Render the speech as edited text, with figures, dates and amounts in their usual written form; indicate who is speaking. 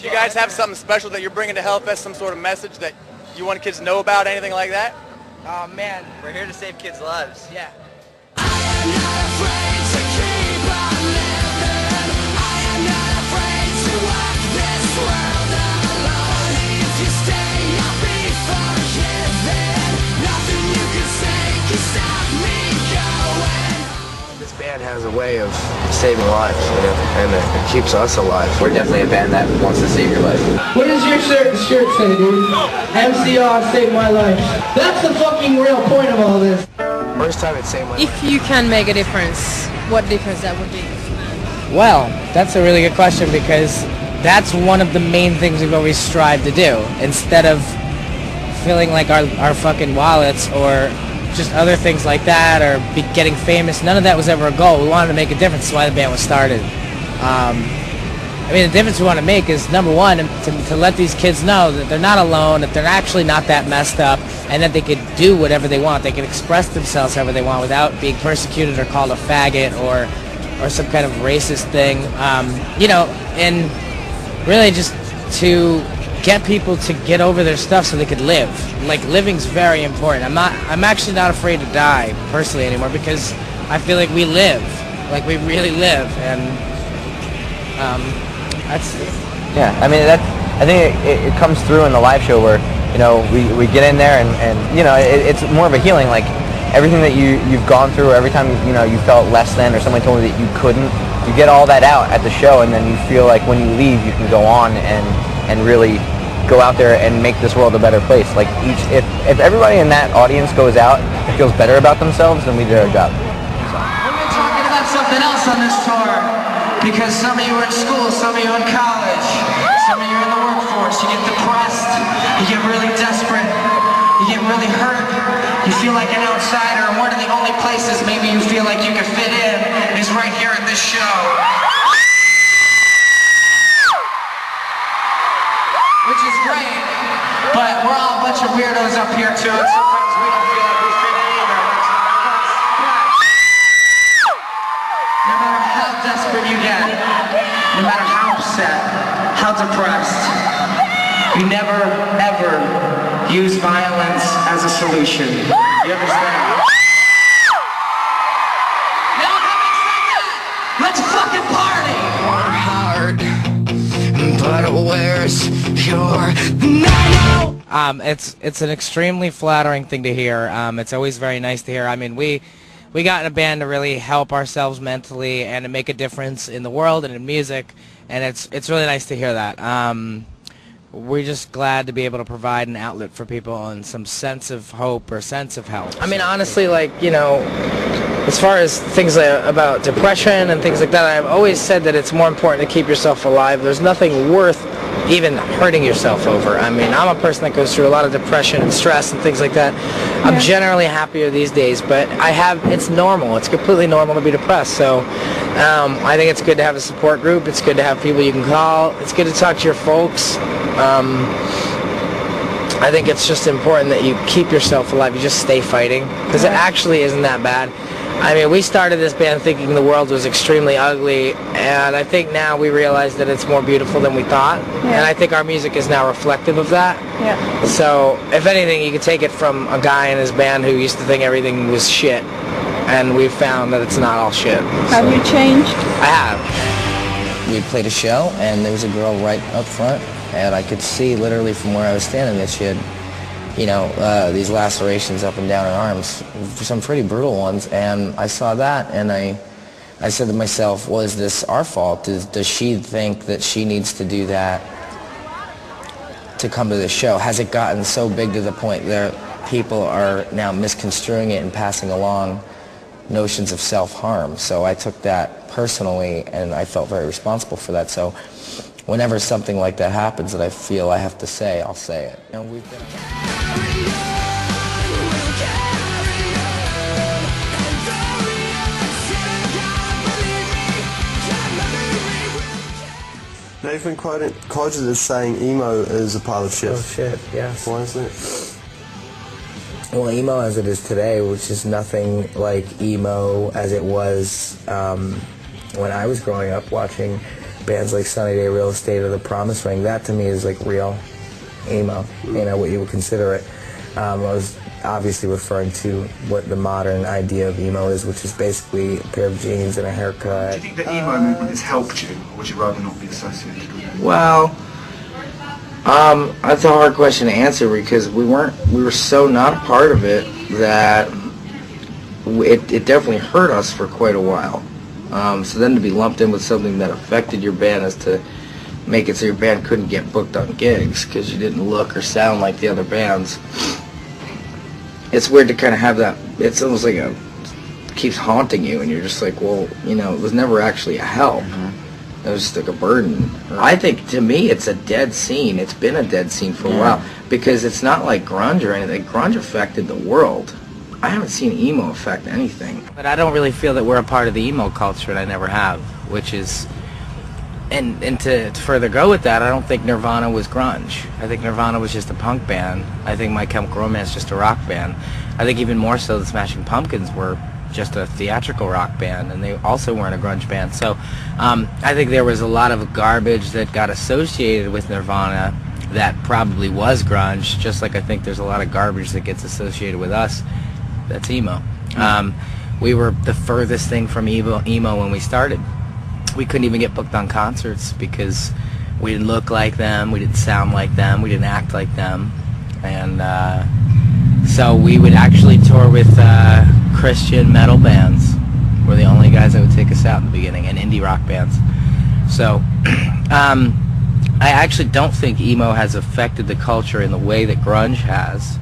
Speaker 1: Do you guys have something special that you're bringing to Hellfest, some sort of message that you want kids to know about, anything like that?
Speaker 2: Oh man, we're here to save kids' lives.
Speaker 3: Yeah.
Speaker 4: This band has a way of saving lives, you know, and it keeps us alive.
Speaker 2: We're definitely a band that wants to save your life.
Speaker 3: What does your shirt say, dude? MCR saved my life. That's the fucking real point of all this.
Speaker 4: First time it saved my life.
Speaker 5: If you can make a difference, what difference that would be?
Speaker 6: Well, that's a really good question, because that's one of the main things we've always strived to do. Instead of feeling like our fucking wallets or just other things like that, or getting famous, none of that was ever a goal. We wanted to make a difference. That's why the band was started. I mean, the difference we want to make is, number one, to let these kids know that they're not alone, that they're actually not that messed up, and that they could do whatever they want. They can express themselves however they want without being persecuted or called a faggot or some kind of racist thing. You know, and really just to get people to get over their stuff so they could live. Like, living's very important. I'm actually not afraid to die personally anymore, because I feel like we live, like we really live, and that's.
Speaker 2: Yeah, I mean, I think it comes through in the live show where, you know, we get in there and you know, it's more of a healing. Like, everything that you've gone through, every time, you know, you felt less than, or someone told you that you couldn't, you get all that out at the show, and then you feel like when you leave, you can go on and really go out there and make this world a better place. Like, if everybody in that audience goes out and feels better about themselves, then we did our job.
Speaker 3: We've been talking about something else on this tour, because some of you are in school, some of you are in college, some of you are in the workforce. You get depressed, you get really desperate, you get really hurt, you feel like an outsider, and one of the only places maybe you feel like you can fit in is right here at this show. Which is great, but we're all a bunch of weirdos up here too, and sometimes we don't feel like we fit in either. No matter how desperate you get, no matter how upset, how depressed, you never, ever use violence as a solution. You understand? Now, having said that, let's fucking party!
Speaker 4: Hard, but where's your no?
Speaker 6: It's an extremely flattering thing to hear. It's always very nice to hear. I mean, we got in a band to really help ourselves mentally and to make a difference in the world and in music, and it's really nice to hear that. We're just glad to be able to provide an outlet for people and some sense of hope or sense of help. I mean, honestly, like, you know, as far as things about depression and things like that, I've always said that it's more important to keep yourself alive. There's nothing worth even hurting yourself over. I mean, I'm a person that goes through a lot of depression and stress and things like that. I'm generally happier these days, but it's normal. It's completely normal to be depressed. So I think it's good to have a support group. It's good to have people you can call. It's good to talk to your folks. I think it's just important that you keep yourself alive. You just stay fighting, because it actually isn't that bad. I mean, we started this band thinking the world was extremely ugly, and I think now we realize that it's more beautiful than we thought, and I think our music is now reflective of that. Yeah. So, if anything, you could take it from a guy in his band who used to think everything was shit, and we've found that it's not all shit.
Speaker 5: Have you changed?
Speaker 6: I have.
Speaker 7: We played a show, and there was a girl right up front, and I could see literally from where I was standing that she had, you know, these lacerations up and down her arms, some pretty brutal ones, and I saw that, and I said to myself, well, is this our fault? Does she think that she needs to do that to come to the show? Has it gotten so big to the point that people are now misconstruing it and passing along notions of self-harm? So I took that personally, and I felt very responsible for that. So whenever something like that happens that I feel I have to say, I'll say it. You know, we've been
Speaker 8: Nathan quoted as saying emo is a pile of shit.
Speaker 7: Oh shit, yes.
Speaker 8: Why is that?
Speaker 7: Well, emo as it is today, which is nothing like emo as it was when I was growing up watching bands like Sunny Day Real Estate or The Promise Ring, that to me is like real emo, you know, what you would consider it. I was obviously referring to what the modern idea of emo is, which is basically a pair of jeans and a haircut.
Speaker 9: Do you think the emo movement has helped you, or would you rather not be associated with it?
Speaker 7: Well, that's a hard question to answer because we were so not a part of it that it definitely hurt us for quite a while. So then to be lumped in with something that affected your band as to make it so your band couldn't get booked on gigs because you didn't look or sound like the other bands, it's weird to kind of have that. It's almost like it keeps haunting you, and you're just like, well, you know, it was never actually a help. It was just like a burden. I think, to me, it's a dead scene. It's been a dead scene for a while because it's not like grunge or anything. Grunge affected the world. I haven't seen emo affect anything.
Speaker 6: But I don't really feel that we're a part of the emo culture, and I never have, which is... And to further go with that, I don't think Nirvana was grunge. I think Nirvana was just a punk band. I think My Chemical Romance just a rock band. I think even more so the Smashing Pumpkins were just a theatrical rock band, and they also weren't a grunge band. So I think there was a lot of garbage that got associated with Nirvana that probably was grunge, just like I think there's a lot of garbage that gets associated with us that's emo. We were the furthest thing from emo when we started. We couldn't even get booked on concerts because we didn't look like them, we didn't sound like them, we didn't act like them, and so we would actually tour with Christian metal bands. We're the only guys that would take us out in the beginning, and indie rock bands. So I actually don't think emo has affected the culture in the way that grunge has.